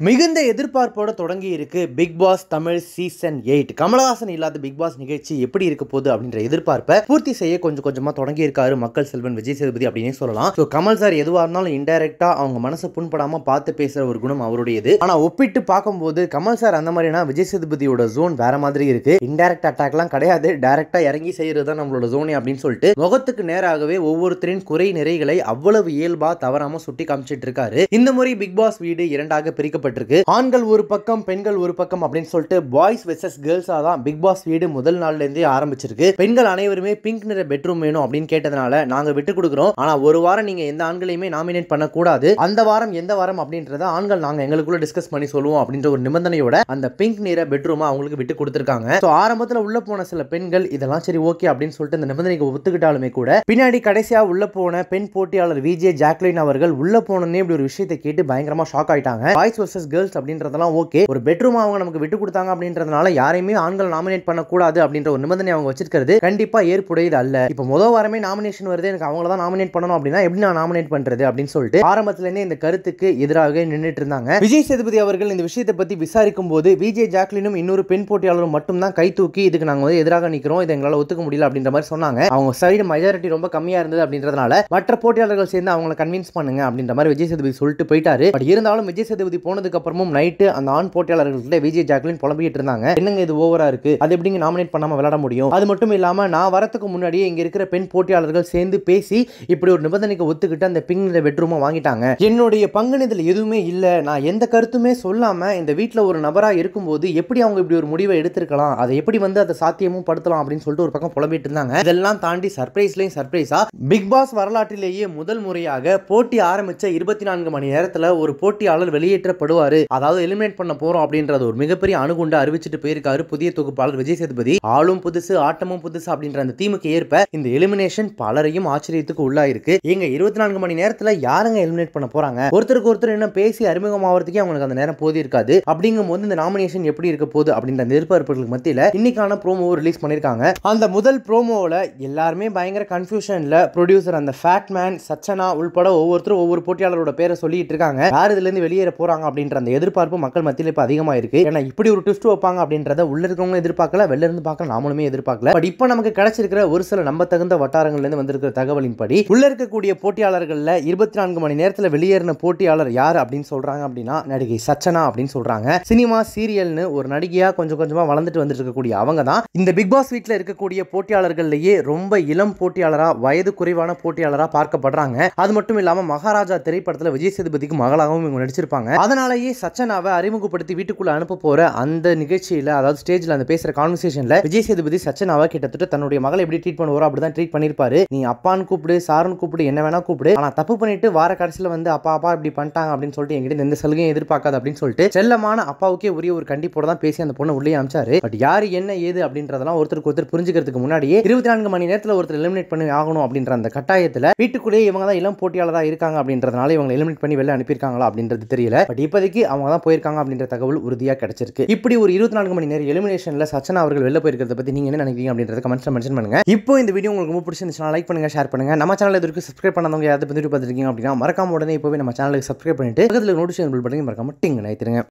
மிகுந்த எதிர்பார்ப்போட தொடங்கி இருக்கு Bigg Boss Tamil season 8. Kamal Haasan இல்லாத பிக் பாஸ் நிகழ்ச்சி எப்படி இருக்க போகுது அப்படின்ற எதிர்பார்ப்பை பூர்த்தி செய்ய கொஞ்சம் கொஞ்சமா தொடங்கி இருக்காரு மக்கள் செல்வன் விஜய் சேதுபதி அப்படின்னு சொல்லலாம். ஸோ கமல் சார் எதுவாக இருந்தாலும் இன்டைரக்டா அவங்க மனசை புண்படாம பார்த்து பேசுற ஒரு குணம் அவருடையது. ஆனா ஒப்பிட்டு பார்க்கும்போது கமல் சார் அந்த மாதிரினா விஜய் சேதுபதியோட ஜோன் வேற மாதிரி இருக்கு. இன்டைரக்ட் அட்டாக்லாம் கிடையாது, டைரக்டா இறங்கி செய்யறது தான் நம்மளோட ஜோனே அப்படின்னு சொல்லிட்டு முகத்துக்கு நேராகவே ஒவ்வொருத்தரின் குறை நிறைகளை அவ்வளவு இயல்பா தவறாம சுட்டி காமிச்சிட்டு இருக்காரு. இந்த முறை பிக் பாஸ் வீடு இரண்டாக பிரிக்கப்பட்டிருக்கு. ஆண்கள் ஒரு பக்கம் பெண்கள் ஒரு பக்கம் அப்படின்னு சொல்லிட்டு பாய்ஸ் வெர்சஸ் கேர்ள்ஸா தான் பிக் பாஸ் வீடு முதல் நாள்ல இருந்தே ஆரம்பிச்சிருக்கு. பெண்கள் அனைவருமே பிங்க் நிற பெட்ரூம் வேணும் அப்படின்னு கேட்டதுனால நாங்க விட்டு கொடுக்குறோம். ஆனா ஒரு வாரம் நீங்க எந்த ஆண்களையுமே நாமினேட் பண்ண கூடாது, அந்த வாரம் எந்த வாரம் அப்படின்றத ஆண்கள் நாங்க எங்களுக்குள்ள டிஸ்கஸ் பண்ணி சொல்லுவோம் அப்படின்ற ஒரு நிபந்தனையோட அந்த பிங்க் நிற பெட்ரூமா அவங்களுக்கு விட்டு கொடுத்திருக்காங்க. சோ ஆரம்பத்துல உள்ள போன சில பெண்கள் இதெல்லாம் சரி ஓகே அப்படின்னு சொல்லிட்டு இந்த நிபந்தனைக்கு ஒத்துக்கிட்டாலுமே கூட பின்னாடி கடைசியா உள்ள போன பெண் போட்டியாளர் விஜே ஜாக்லின் அவர்கள் உள்ள போனே இப்படி ஒரு விஷயத்தை கேட்டு பயங்கரமா ஷாக் ஆயிட்டாங்க. பாய்ஸ் வெர்சஸ் கேர்ள்ஸ் அப்படின்றதெல்லாம் ஓகே, ஒரு பெட்ரூம் அவங்க நமக்கு விட்டு கொடுத்தாங்க அப்படின்றதுனால யாரையுமே ஆண்கள் நாமினேட் பண்ண கூடாது அப்படின்ற ஒரு நிபந்தனை அவங்க வச்சிருக்கிறது கண்டிப்பா ஏற்புடையது அல்ல. இப்போ முதல் வாரமே நாமினேஷன் வருது, எனக்கு அவங்கள தான் நாமினேட் பண்ணணும் அப்படின்னா எப்படி நான் நாமினேட் பண்றது அப்படின்னு சொல்லிட்டு ஆரம்பத்துல இருந்தே இந்த கருத்துக்கு எதிராக நின்றுட்டு இருந்தாங்க. விஜய் சேதுபதி அவர்கள் இந்த விஷயத்தை பத்தி விசாரிக்கும் போது விஜே ஜாக்லினும் இன்னொரு பெண் போட்டியாளரும் மட்டும் தான் கை தூக்கி இதுக்கு நாங்க வந்து எதிராக நிக்கிறோம், இதை எங்களால ஒத்துக்க முடியல அப்படின்ற மாதிரி சொன்னாங்க. அவங்க சைடு மெஜாரிட்டி ரொம்ப கம்மியா இருந்தது அப்படின்றதுனால மற்ற போட்டியாளர்கள் சேர்ந்து அவங்களை கன்வின்ஸ் பண்ணுங்க அப்படின்ற மாதிரி விஜய் சேதுபதி சொல்லிட்டு போயிட்டாரு. பட் இருந்தாலும் விஜய் சேதுபதி போனதுக்கு அப்புறமும் நைட்டு அந்த ஆண் போட்டியாளர்கள்ட்ட விஜய் ஜாக்லின் புலம்பிட்டு இருந்தாங்க, என்னங்க இது ஓவரா இருக்கு, அது எப்படிங்க நாமினேட் பண்ணாம விளையாட முடியும், அது மட்டும் இல்லாம நான் வரதுக்கு முன்னாடியே இங்க இருக்கிற பெண் போட்டியாளர்கள் சேர்ந்து பேசி இப்படி ஒரு நிபந்தனைக்கு ஒத்துக்கிட்டு அந்த பிங்க் பெட்ரூமை வாங்கிட்டாங்க, என்னுடைய பங்கு இதுல எதுவுமே இல்ல, நான் எந்த கருத்துமே சொல்லாம இந்த வீட்டுல ஒரு நபரா இருக்கும்போது எப்படி அவங்க இப்படி ஒரு முடிவை எடுத்திருக்கலாம், அதை எப்படி வந்து அதை சாத்தியமும் படுத்தலாம் அப்படின்னு சொல்லிட்டு ஒரு பக்கம் புலம்பிட்டு இருந்தாங்க. இதெல்லாம் தாண்டி சர்ப்ரைஸ்லயும் சர்ப்ரைஸா பிக் பாஸ் வரலாற்றிலேயே முதல் முறையாக போட்டி ஆரம்பிச்ச 24 மணி நேரத்துல ஒரு போட்டியாளர் வெளியேற்றப்படுவாரு, அதாவது எலிமினேட் பண்ண போறோம் அப்படின்றது ஒரு மிகப்பெரிய அணுகுண்டு அறிவிச்சிட்டு போயிருக்காரு புதிய தொகுப்பாளர் விஜய் சேதுபதி. ஆளும் புதுசு ஆட்டமும் புதுசு அப்படின்ற அந்த தீமுக்கு ஏற்ப இந்த எலிமினேஷன் பலரையும் ஆச்சரியத்துக்கு உள்ளாயிருக்கு. எங்க 24 மணி நேரத்துல யாருங்க எலிமினேட் பண்ண போறாங்க, ஒருத்தருக்கு ஒருத்தர் என்ன பேசி அறிமுகமாவதுக்கே அவங்களுக்கு அந்த நேரம் போதி இருக்காது. அப்படிங்கும் போது இந்த நாமினேஷன் எப்படி இருக்க போகுது அப்படின்ற அந்த எதிர்பார்ப்புகளுக்கு மத்தியில இன்னைக்கான ப்ரோமோ ரிலீஸ் பண்ணிருக்காங்க. அந்த முதல் ப்ரோமோல எல்லாருமே பயங்கர கன்ஃபியூஷன்ல ப்ரொடியூசர் அந்த ஃபேட் மேன் சச்சனா உள்பட ஒவ்வொருத்தரும் ஒவ்வொரு போட்டியாளரோட பேரை சொல்லிட்டு இருக்காங்க. யார் இதுல இருந்து வெளியேற போறாங்க அப்படின்ற அந்த எதிர்பார்ப்பு மக்கள் மத்தியில இப்ப அதிகமா இருக்கு. ஏன்னா இப்படி ஒரு ட்விஸ்ட் வைப்பாங்க அப்படின்றத உள்ள இருக்கவங்க எதிர்பார்க்கல, வெளில இருந்து பார்க்க நாமளுமே எதிர்பார்க்கல. பட் இப்போ நமக்கு கிடைச்சிருக்கிற ஒரு சில நம்ப தகுந்த வட்டாரங்கள்ல இருந்து வந்திருக்கிற தகவலின்படி உள்ள இருக்கக்கூடிய போட்டியாளர்கள்ல 24 மணி நேரத்துல வெளியேறின போட்டியாளர் யார் அப்படின்னு சொல்றாங்க அப்படின்னா நடிகை சச்சனா அப்படின்னு சொல்றாங்க. சினிமா சீரியல்னு ஒரு நடிகையா கொஞ்சம் கொஞ்சமா வளர்ந்துட்டு வந்துட்டு இருக்கக்கூடிய அவங்க தான் இந்த பிக் பாஸ் வீட்ல இருக்கக்கூடிய போட்டியாளர்கள்லயே ரொம்ப இளம் போட்டியாளரா வயது குறைவான போட்டியாளரா பார்க்கப்படுறாங்க. அது மட்டும் இல்லாம மகாராஜா திரைப்படத்துல விஜய் சேதுபதிக்கு மகளாகவும் இவங்க நடிச்சிருப்பாங்க. அதனாலேயே சச்சனாவை அறிமுகப்படுத்தி வீட்டுக்குள்ள அனுப்ப போற அந்த நிகழ்ச்சியில, அதாவது ஸ்டேஜ்ல அந்த பேசுற கான்வர்சேஷன்ல விஜய் சேதுபதி சச்சனாவை கிட்டத்தட்ட தன்னுடைய மகளை எப்படி ட்ரீட் பண்ணுவாரோ அப்படிதான் ட்ரீட் பண்ணிருப்பாரு. நீ அப்பான்னு கூப்பிடு, சாருன்னு கூப்பிடு, என்ன வேணா கூப்பிடு, ஆனா தப்பு பண்ணிட்டு வார கடைசியில வந்து அப்பா அப்பா இப்படி பண்ணிட்டாங்க அப்படின்னு சொல்லிட்டு எங்கிட்ட எந்த சலுகையும் எதிர்பார்க்காது அப்படின்னு சொல்லிட்டு செல்லமான அப்பாவுக்கே உரிய ஒரு கண்டிப்போட தான் பேசி அந்த பொண்ணை உள்ளே அமிச்சாரு. பட் யாரு என்ன ஏது அப்படின்றதெல்லாம் ஒருத்தருக்கு ஒருத்தர் புரிஞ்சுக்கிறதுக்கு முன்னாடியே 24 மணி நேரத்துல ஒருத்தர் எலிமினேட் பண்ணி ஆகணும் அப்படின்ற அந்த கட்டாயத்துல வீட்டுக்குள்ளேயே இவங்க தான் இளம் போட்டியாளராக இருக்காங்க அப்படின்றதுனால இவங்க எலிமினேட் பண்ணி வெளில அனுப்பியிருக்காங்களா அப்படின்றது தெரியல. பட் இப்போதைக்கு அவங்க தான் போயிருக்காங்க அப்படின்ற தகவல் உறுதியாக கிடைச்சிருக்கு. இப்படி ஒரு 24 மணி நேரம் எலிமினேஷன்ல சச்சனா அவர்கள் வெளில போயிருக்கிறத பத்தி நீங்க என்ன நினைக்கிறீங்க அப்படின்றத கமெண்ட்ஸ்ல மென்ஷன் பண்ணுங்க. இப்போ இந்த வீடியோ உங்களுக்கு ரொம்ப பிடிச்சிருந்துச்சுனா லைக் பண்ணுங்க, ஷேர் பண்ணுங்க. நம்ம சேனல் இதற்கு சப்ஸ்கிரைப் பண்ணாதவங்க யாராவது பார்த்துருக்கீங்க அப்படின்னா மறக்காம உடனே இப்போவே நம்ம சேனலுக்கு சப்ஸ்கிரைப் பண்ணிட்டு பக்கத்துல நோட்டிஃபிகேஷன் பெல் பட்டனை மறக்காம டிங் நினைத்துருங்க.